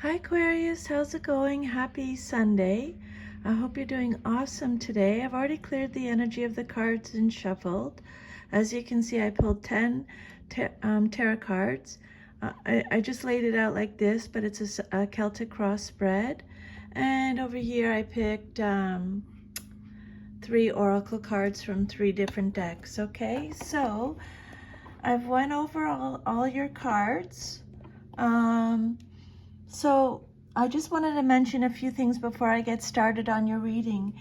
Hi Aquarius, how's it going? Happy Sunday. I hope you're doing awesome today. I've already cleared the energy of the cards and shuffled. As you can see, I pulled 10 tarot cards. I just laid it out like this, but it's a Celtic cross spread. And over here I picked 3 oracle cards from 3 different decks. Okay, so I've went over all your cards. So I just wanted to mention a few things before I get started on your reading.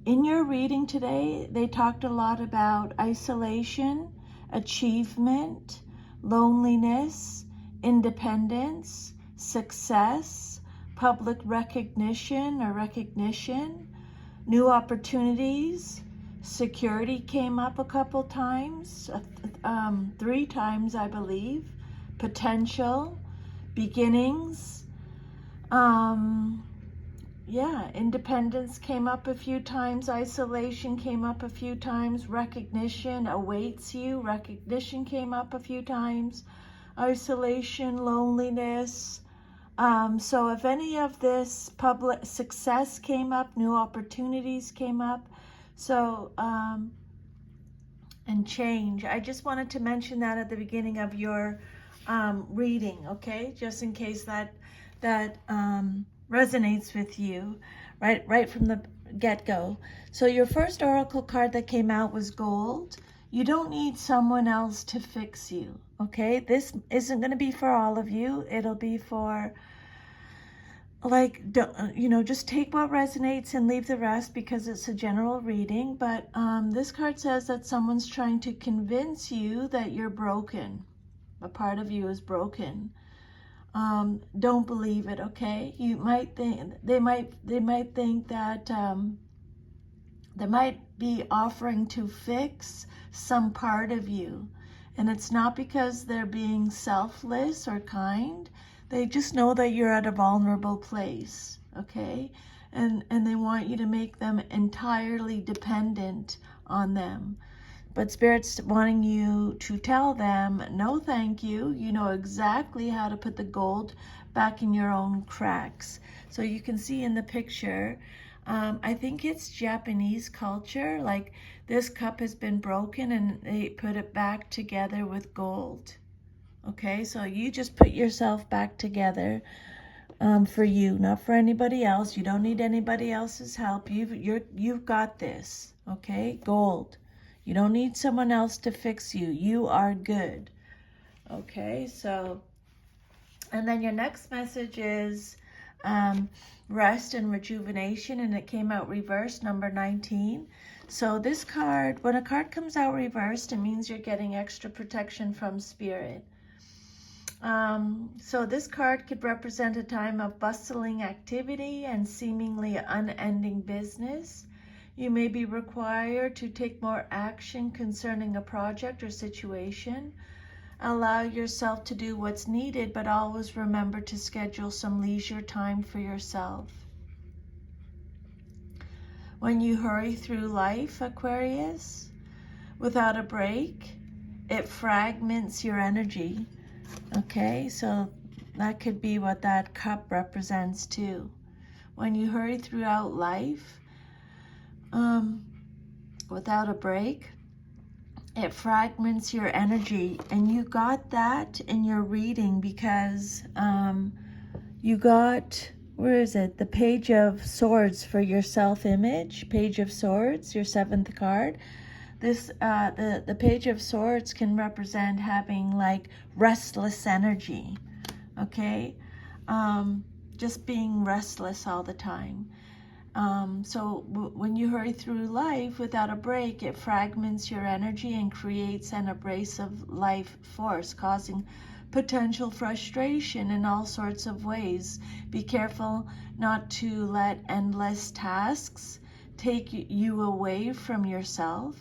In your reading today, they talked a lot about isolation, achievement, loneliness, independence, success, public recognition or recognition, new opportunities, security came up a couple times, 3 times I believe, potential, beginnings, independence came up a few times, isolation came up a few times, recognition awaits you, recognition came up a few times, isolation, loneliness. So if any of this public success came up, new opportunities came up, so, and change. I just wanted to mention that at the beginning of your reading, okay? Just in case that resonates with you right from the get-go. So your first oracle card that came out was gold. You don't need someone else to fix you, okay? This isn't going to be for all of you. It'll be for, like, just take what resonates and leave the rest because it's a general reading. But this card says that someone's trying to convince you that you're broken. A part of you is broken. Don't believe it, okay? You might think they might think that they might be offering to fix some part of you, and it's not because they're being selfless or kind. They just know that you're at a vulnerable place, okay? And they want you to make them entirely dependent on them. But Spirit's wanting you to tell them, no thank you. You know exactly how to put the gold back in your own cracks. So you can see in the picture, I think it's Japanese culture, like this cup has been broken and they put it back together with gold. Okay, so you just put yourself back together for you, not for anybody else. You don't need anybody else's help. You've got this, okay? Gold. You don't need someone else to fix you. You are good. Okay, so, and then your next message is rest and rejuvenation, and it came out reversed, number 19. So this card, when a card comes out reversed, it means you're getting extra protection from Spirit. So this card could represent a time of bustling activity and seemingly unending business. You may be required to take more action concerning a project or situation. Allow yourself to do what's needed, but always remember to schedule some leisure time for yourself. When you hurry through life, Aquarius, without a break, it fragments your energy. Okay, so that could be what that cup represents too. When you hurry throughout life, without a break, it fragments your energy. And you got that in your reading because you got, where is it? The Page of Swords for your self-image. Page of Swords, your 7th card. This the Page of Swords can represent having like restless energy, okay? Just being restless all the time. So when you hurry through life without a break, it fragments your energy and creates an abrasive life force, causing potential frustration in all sorts of ways. Be careful not to let endless tasks take you away from yourself.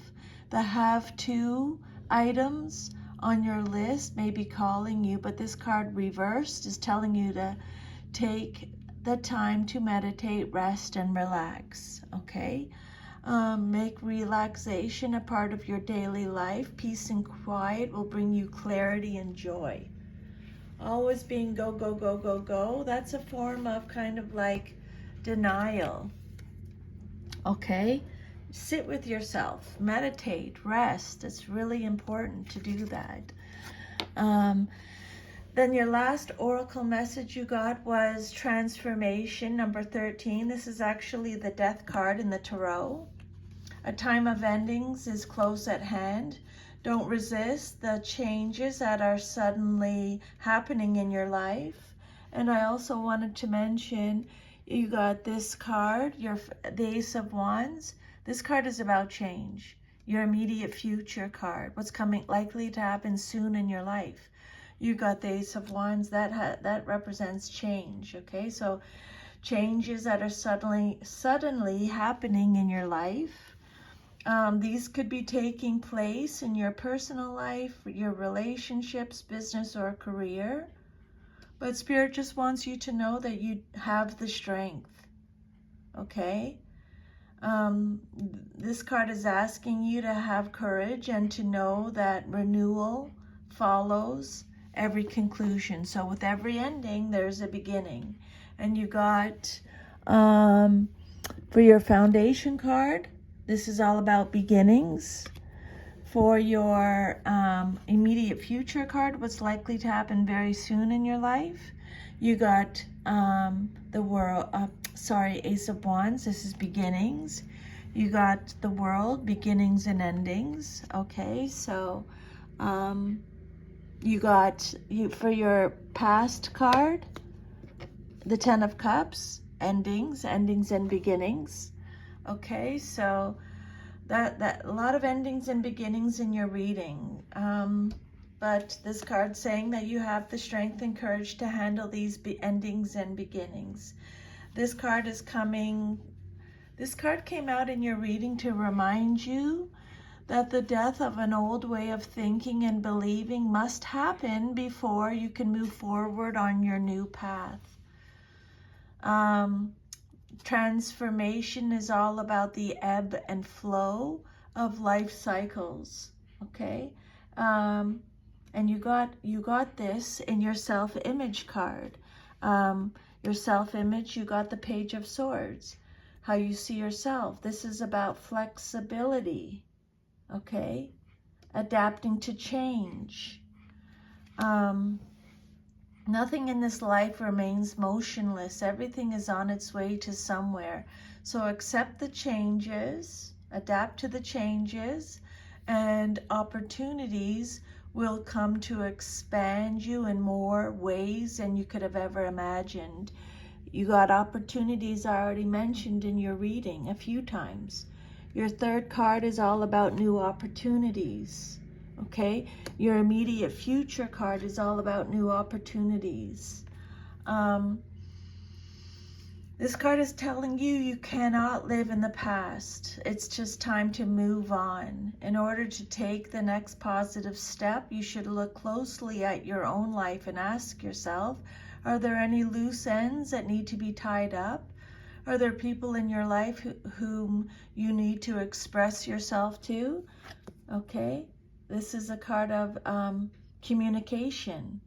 The have-to items on your list may be calling you, but this card reversed is telling you to take the time to meditate, rest, and relax, okay? Make relaxation a part of your daily life. Peace and quiet will bring you clarity and joy, always being go, go, go, go, go, that's a form of kind of like denial. Okay? Sit with yourself, meditate, rest. It's really important to do that. Then your last oracle message you got was transformation, number 13. This is actually the death card in the tarot. A time of endings is close at hand. Don't resist the changes that are suddenly happening in your life. And I also wanted to mention, you got this card, the Ace of Wands. This card is about change. Your immediate future card, what's coming, likely to happen soon in your life. You got the Ace of Wands, that represents change, okay? So changes that are suddenly happening in your life. These could be taking place in your personal life, your relationships, business, or career. But Spirit just wants you to know that you have the strength, okay? This card is asking you to have courage and to know that renewal follows every conclusion. So with every ending, there's a beginning. And you got, for your foundation card, this is all about beginnings. For your immediate future card, what's likely to happen very soon in your life, you got the world, Ace of Wands, this is beginnings. You got the world, beginnings and endings. Okay, so you got, for your past card, the Ten of Cups, endings and beginnings. Okay, so that a lot of endings and beginnings in your reading. But this card's saying that you have the strength and courage to handle these endings and beginnings. This card came out in your reading to remind you that the death of an old way of thinking and believing must happen before you can move forward on your new path. Transformation is all about the ebb and flow of life cycles, okay? And you got this in your self-image card. Your self-image, you got the Page of Swords, how you see yourself. This is about flexibility, okay? Adapting to change. Nothing in this life remains motionless. Everything is on its way to somewhere. So accept the changes, adapt to the changes, and opportunities will come to expand you in more ways than you could have ever imagined. You got opportunities I already mentioned in your reading a few times. Your third card is all about new opportunities. Okay, your immediate future card is all about new opportunities. This card is telling you you cannot live in the past. It's just time to move on. In order to take the next positive step, you should look closely at your own life and ask yourself, are there any loose ends that need to be tied up? Are there people in your life whom you need to express yourself to? Okay. This is a card of communication,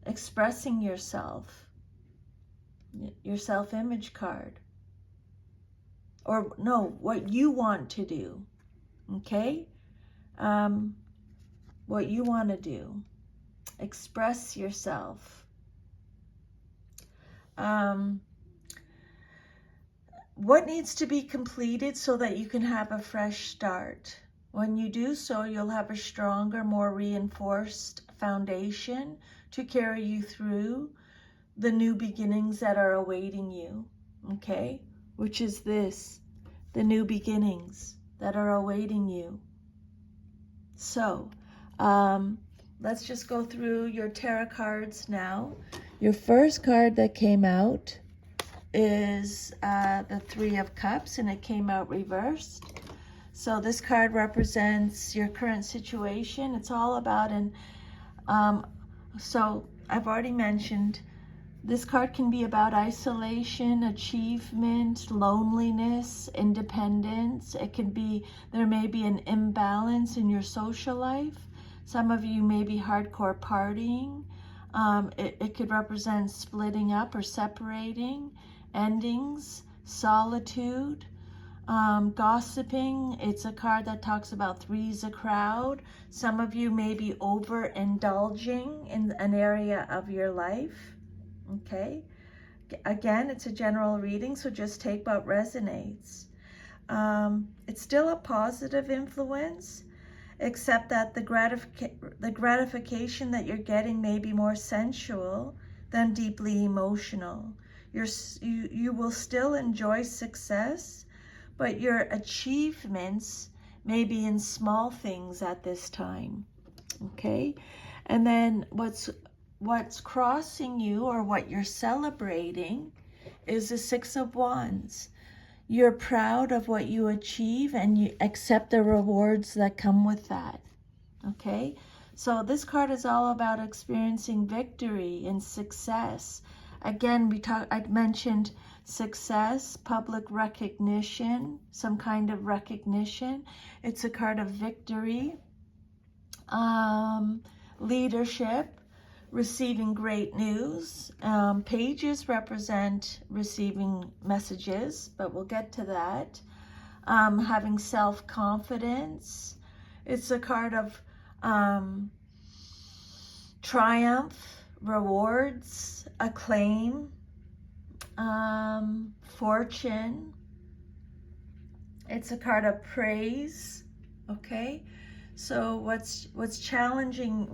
expressing yourself, your self-image card. Or no, what you want to do, okay? What you want to do. Express yourself. What needs to be completed so that you can have a fresh start? When you do so, you'll have a stronger, more reinforced foundation to carry you through the new beginnings that are awaiting you, okay? Which is this, the new beginnings that are awaiting you. So, let's just go through your tarot cards now. Your first card that came out is the Three of Cups, and it came out reversed. So this card represents your current situation. It's all about so I've already mentioned, this card can be about isolation, achievement, loneliness, independence. It can be, there may be an imbalance in your social life. Some of you may be hardcore partying. It could represent splitting up or separating, endings, solitude, gossiping. It's a card that talks about three's a crowd. Some of you may be overindulging in an area of your life. Okay. Again, it's a general reading, so just take what resonates. It's still a positive influence, except that the gratification that you're getting may be more sensual than deeply emotional. You will still enjoy success, but your achievements may be in small things at this time. Okay? And then what's crossing you, or what you're celebrating, is the Six of Wands. You're proud of what you achieve and you accept the rewards that come with that. Okay? So this card is all about experiencing victory and success. Again, I mentioned success, public recognition, some kind of recognition. It's a card of victory, leadership, receiving great news. Pages represent receiving messages, but we'll get to that. Having self-confidence. It's a card of triumph, rewards, acclaim, fortune. It's a card of praise. Okay, so what's challenging,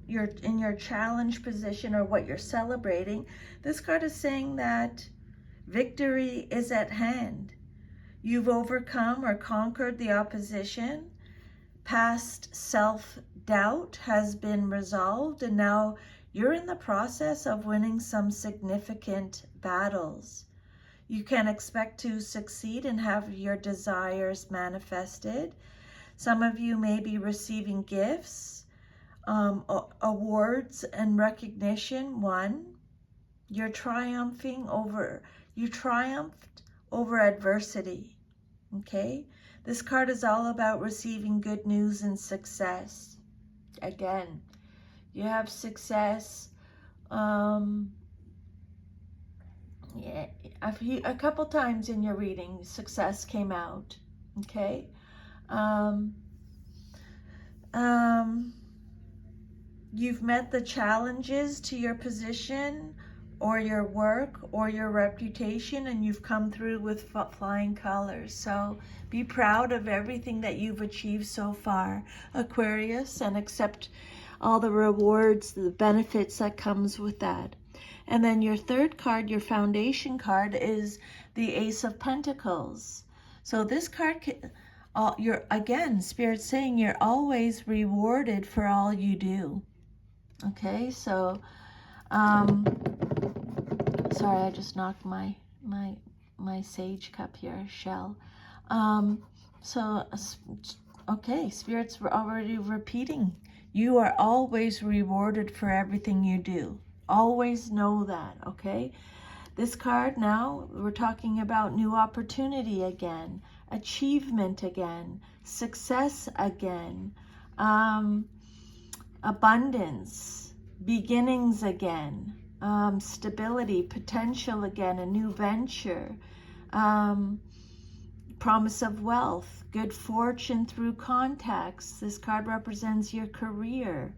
you're in your challenge position, or what you're celebrating, this card is saying that victory is at hand. You've overcome or conquered the opposition. Past self-doubt has been resolved, and now you're in the process of winning some significant battles. You can expect to succeed and have your desires manifested. Some of you may be receiving gifts, awards and recognition. You triumphed over adversity. Okay, this card is all about receiving good news and success. Again, you have success. Yeah, a couple times in your reading, success came out. Okay. You've met the challenges to your position or your work or your reputation, and you've come through with flying colors. So be proud of everything that you've achieved so far, Aquarius, and accept all the rewards, the benefits that comes with that. And then your third card, your foundation card, is the Ace of Pentacles. So this card, again, Spirit's saying you're always rewarded for all you do. Okay, so, sorry, I just knocked my sage cup here, shell. Okay, Spirit's already repeating. You are always rewarded for everything you do. Always know that, okay? This card now, we're talking about new opportunity again, achievement again, success again, abundance, beginnings again, stability, potential again, a new venture, promise of wealth, good fortune through contacts. This card represents your career,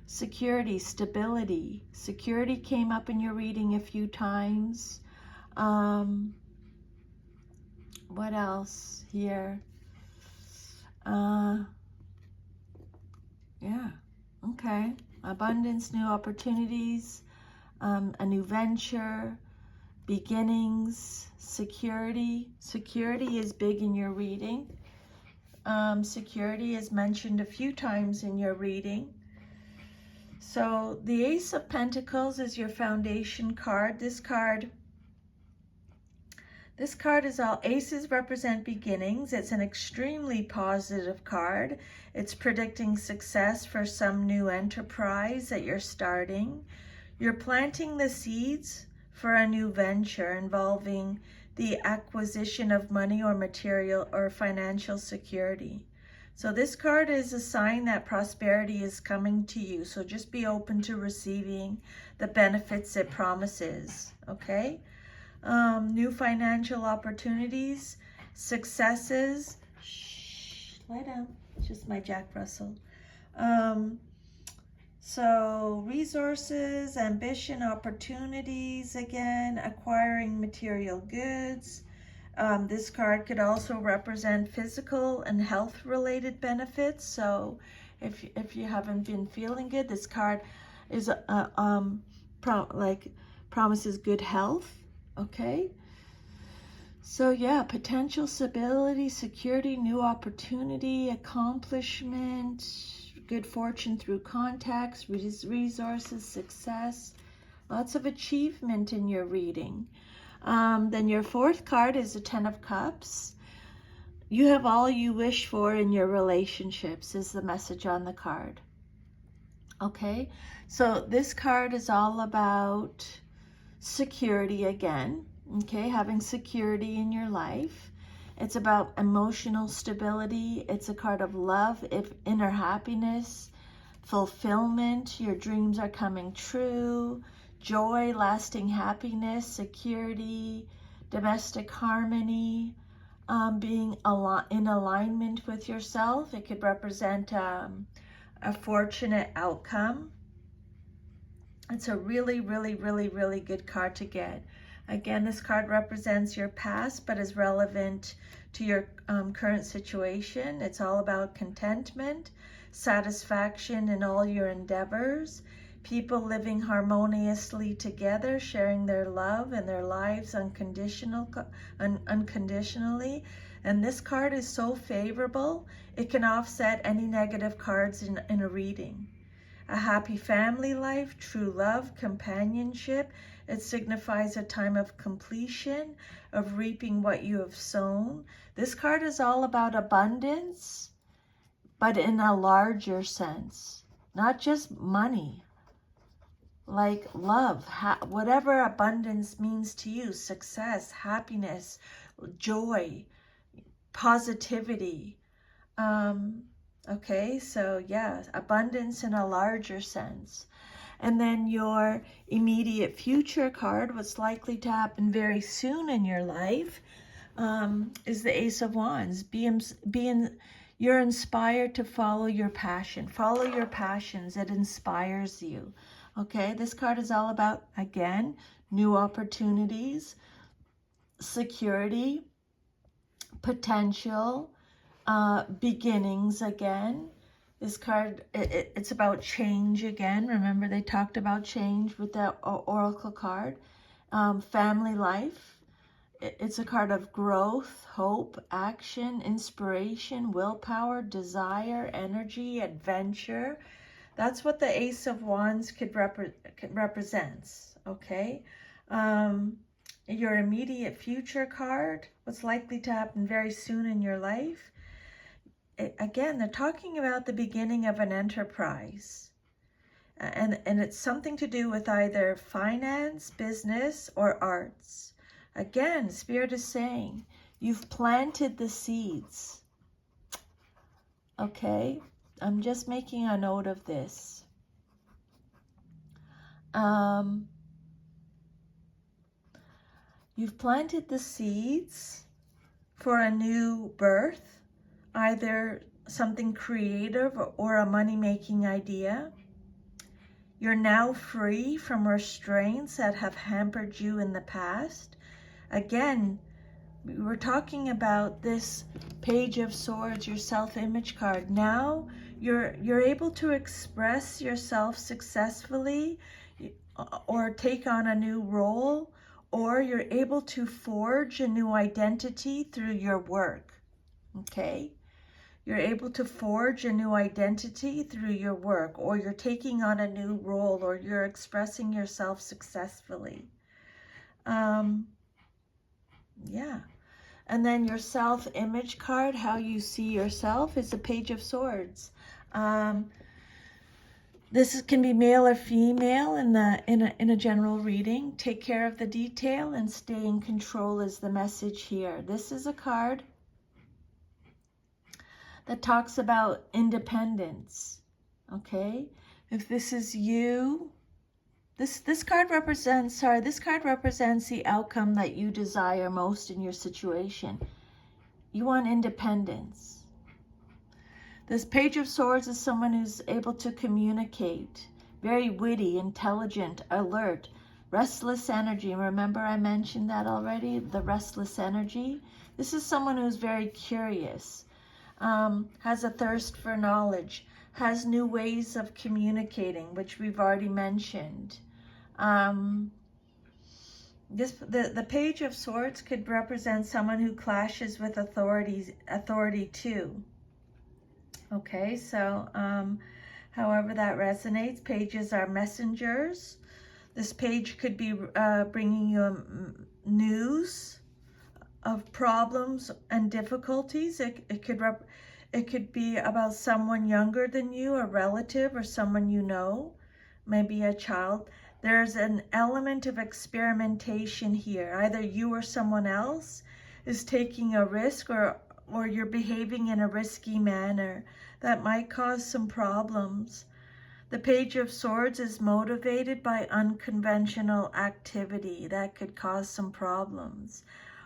security, stability. Security came up in your reading a few times. What else here? Yeah, okay. Abundance, new opportunities, a new venture, beginnings, security. Security is big in your reading. Security is mentioned a few times in your reading. So the Ace of Pentacles is your foundation card. This card is all, aces represent beginnings. It's an extremely positive card. It's predicting success for some new enterprise that you're starting. You're planting the seeds for a new venture involving the acquisition of money or material or financial security. So this card is a sign that prosperity is coming to you. So just be open to receiving the benefits it promises, okay? New financial opportunities, successes. Shh, lie down. It's just my Jack Russell. So resources, ambition, opportunities, again, acquiring material goods. This card could also represent physical and health related benefits. So if you haven't been feeling good, this card is promises good health. Okay. So yeah, potential stability, security, new opportunity, accomplishment, good fortune through contacts, resources, success, lots of achievement in your reading. Then your fourth card is the Ten of Cups. You have all you wish for in your relationships is the message on the card. Okay, so this card is all about security again. Okay, having security in your life. It's about emotional stability. It's a card of love, inner happiness, fulfillment. Your dreams are coming true. Joy, lasting happiness, security, domestic harmony, being in alignment with yourself. It could represent a fortunate outcome. It's a really, really, really, really good card to get. Again, this card represents your past, but is relevant to your current situation. It's all about contentment, satisfaction in all your endeavors, people living harmoniously together, sharing their love and their lives unconditionally. And this card is so favorable, it can offset any negative cards in a reading. A happy family life, true love, companionship. It signifies a time of completion, of reaping what you have sown. This card is all about abundance, but in a larger sense. Not just money, like love, whatever abundance means to you, success, happiness, joy, positivity. Okay, so yeah, abundance in a larger sense. And then your immediate future card, what's likely to happen very soon in your life, is the Ace of Wands. You're inspired to follow your passion. Follow your passions. It inspires you. Okay, this card is all about, again, new opportunities, security, potential, beginnings again. This card, it's about change again. Remember, they talked about change with the oracle card. Family life. It's a card of growth, hope, action, inspiration, willpower, desire, energy, adventure. That's what the Ace of Wands represents, okay? Your immediate future card, what's likely to happen very soon in your life. Again, they're talking about the beginning of an enterprise. And it's something to do with either finance, business, or arts. Again, Spirit is saying, you've planted the seeds. Okay, I'm just making a note of this. You've planted the seeds for a new birth, either something creative or a money-making idea. You're now free from restraints that have hampered you in the past. Again, we were talking about this Page of Swords, your self-image card. Now you're able to express yourself successfully, or take on a new role, or you're able to forge a new identity through your work. Okay? You're able to forge a new identity through your work, or you're taking on a new role, or you're expressing yourself successfully. Yeah. And then your self-image card, how you see yourself, is the Page of Swords. This can be male or female in a general reading. Take care of the detail and stay in control is the message here. This is a card that talks about independence, okay? If this is you, this card represents, this card represents the outcome that you desire most in your situation. You want independence. This Page of Swords is someone who's able to communicate, very witty, intelligent, alert, restless energy. Remember I mentioned that already, the restless energy? This is someone who's very curious, has a thirst for knowledge, has new ways of communicating, which we've already mentioned. The Page of Swords could represent someone who clashes with authority too. Okay, so however that resonates, pages are messengers. This page could be bringing you news of problems and difficulties. It could be about someone younger than you, a relative, or someone you know, maybe a child. There's an element of experimentation here. Either you or someone else is taking a risk, or you're behaving in a risky manner that might cause some problems. The Page of Swords is motivated by unconventional activity that could cause some problems.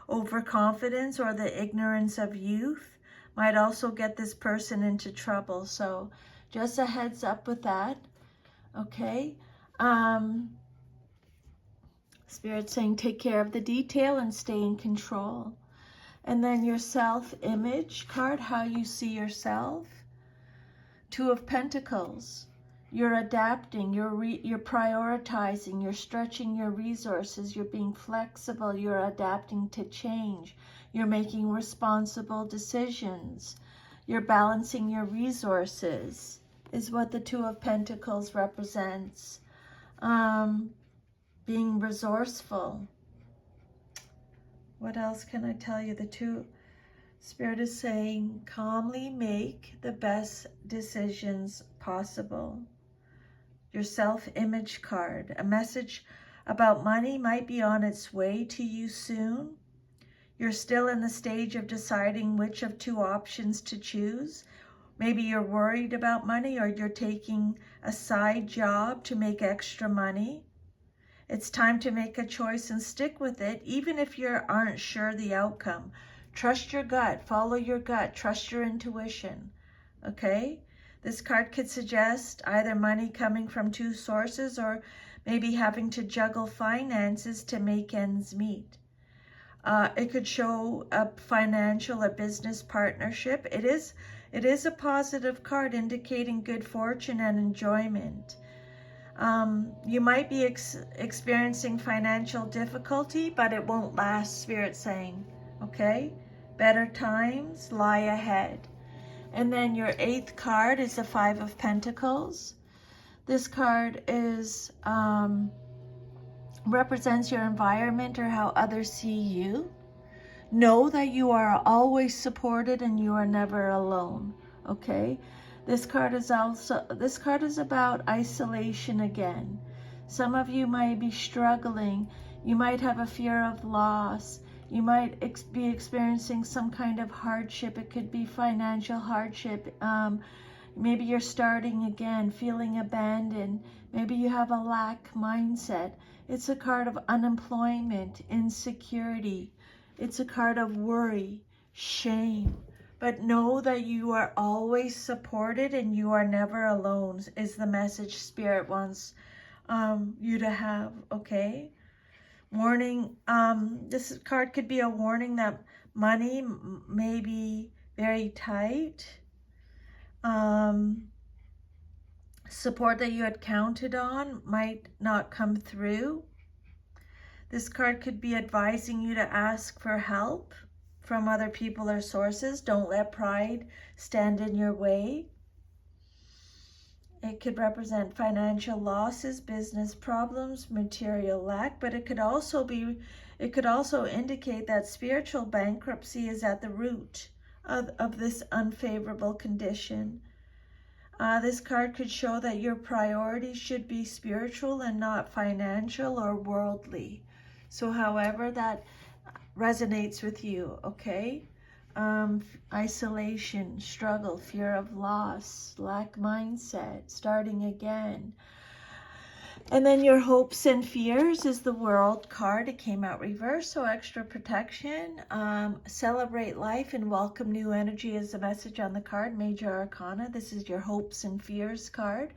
Overconfidence or the ignorance of youth might also get this person into trouble. So just a heads up with that, okay? Spirit's saying take care of the detail and stay in control. And then your self-image card, how you see yourself. Two of Pentacles. You're adapting, you're prioritizing, you're stretching your resources, you're being flexible, you're adapting to change, you're making responsible decisions, you're balancing your resources, is what the Two of Pentacles represents. Being resourceful. What else can I tell you? Spirit is saying, calmly make the best decisions possible. Your self-image card. A message about money might be on its way to you soon. You're still in the stage of deciding which of two options to choose. Maybe you're worried about money, or you're taking a side job to make extra money. It's time to make a choice and stick with it, even if you aren't sure the outcome. Trust your gut, follow your gut, trust your intuition, okay? This card could suggest either money coming from two sources, or maybe having to juggle finances to make ends meet. It could show a financial or business partnership. It is a positive card indicating good fortune and enjoyment. You might be experiencing financial difficulty, but it won't last, Spirit saying, okay? Better times lie ahead. And then your 8th card is the 5 of Pentacles. This card represents your environment, or how others see you. Know that you are always supported and you are never alone, okay? This card is about isolation again. Some of you might be struggling. You might have a fear of loss. You might be experiencing some kind of hardship. It could be financial hardship. Maybe you're starting again, feeling abandoned. Maybe you have a lack mindset. It's a card of unemployment, insecurity. It's a card of worry, shame. But know that you are always supported and you are never alone, is the message Spirit wants you to have, okay? Warning, this card could be a warning that money may be very tight. Support that you had counted on might not come through. This card could be advising you to ask for help from other people or sources. Don't let pride stand in your way. It could represent financial losses, business problems, material lack, but it could also indicate that spiritual bankruptcy is at the root of this unfavorable condition. This card could show that your priorities should be spiritual and not financial or worldly. So however that resonates with you, okay? isolation, struggle, fear of loss, lack mindset, starting again. And then your hopes and fears is the World card. It came out reversed, so extra protection. Celebrate life and welcome new energy is the message on the card. Major Arcana. This is your hopes and fears card.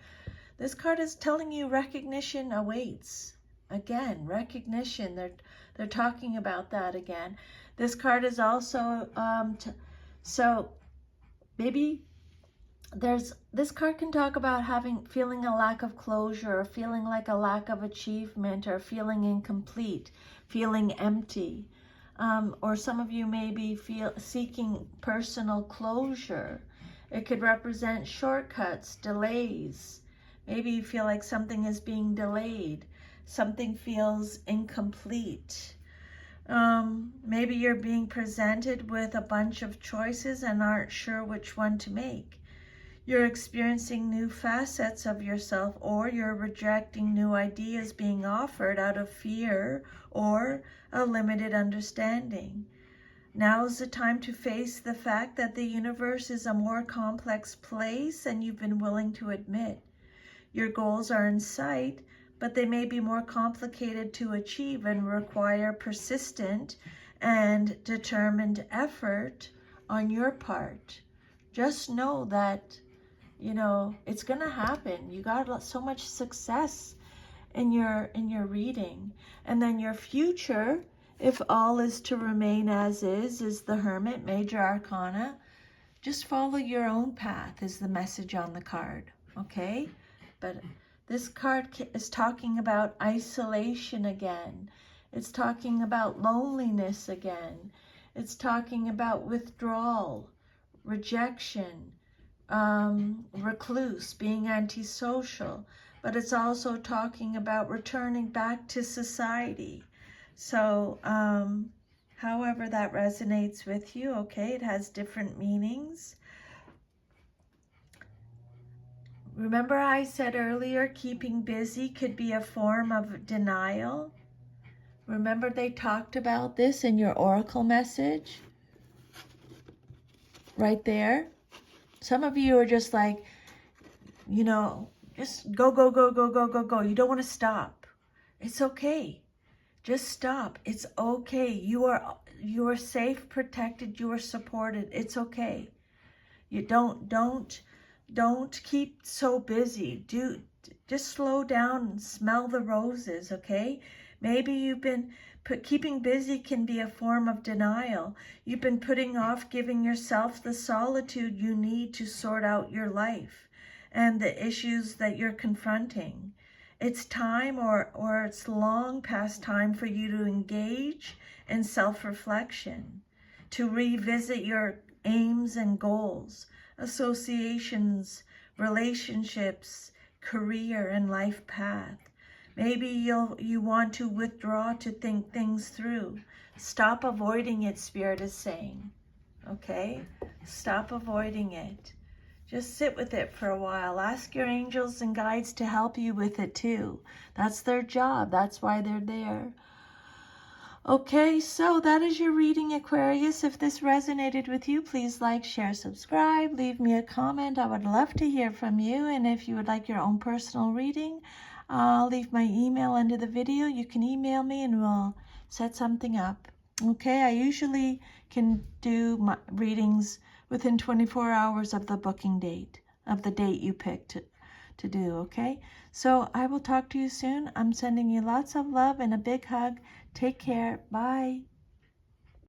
This card is telling you recognition awaits. Again, recognition. They're talking about that again. This card is also so maybe this card can talk about feeling a lack of closure, or feeling like a lack of achievement, or feeling incomplete, feeling empty. Or some of you may be seeking personal closure. It could represent shortcuts, delays. Maybe you feel like something is being delayed. Something feels incomplete. Maybe you're being presented with a bunch of choices and aren't sure which one to make. You're experiencing new facets of yourself, or you're rejecting new ideas being offered out of fear or a limited understanding. Now's the time to face the fact that the universe is a more complex place than you've been willing to admit. Your goals are in sight, but they may be more complicated to achieve and require persistent and determined effort on your part. Just know that it's gonna happen. You got so much success in your reading. And then your future, if all is to remain as is the Hermit, Major Arcana. Just follow your own path is the message on the card, okay? But this card is talking about isolation again. It's talking about loneliness again. It's talking about withdrawal, rejection, recluse, being antisocial, but it's also talking about returning back to society. So however that resonates with you, okay, it has different meanings. Remember I said earlier, keeping busy could be a form of denial. Remember they talked about this in your oracle message right there. Some of you are just like, just go, go, go, go, go, go, go. You don't want to stop. It's okay. Just stop. It's okay. You are safe, protected. You are supported. It's okay. You don't keep so busy. Just slow down and smell the roses, okay? Maybe you've been keeping busy can be a form of denial. You've been putting off giving yourself the solitude you need to sort out your life and the issues that you're confronting. It's time, or it's long past time for you to engage in self-reflection, to revisit your aims and goals, associations, relationships, career, and life path. Maybe you want to withdraw to think things through. Stop avoiding it, Spirit is saying. Okay? Stop avoiding it. Just sit with it for a while. Ask your angels and guides to help you with it too. That's their job. That's why they're there. Okay, so that is your reading, Aquarius. If this resonated with you, please like, share, subscribe, leave me a comment. I would love to hear from you. And if you would like your own personal reading, I'll leave my email under the video. You can email me and we'll set something up. Okay, I usually can do my readings within 24 hours of the booking date, of the date you picked to do, okay? So I will talk to you soon. I'm sending you lots of love and a big hug. Take care. Bye.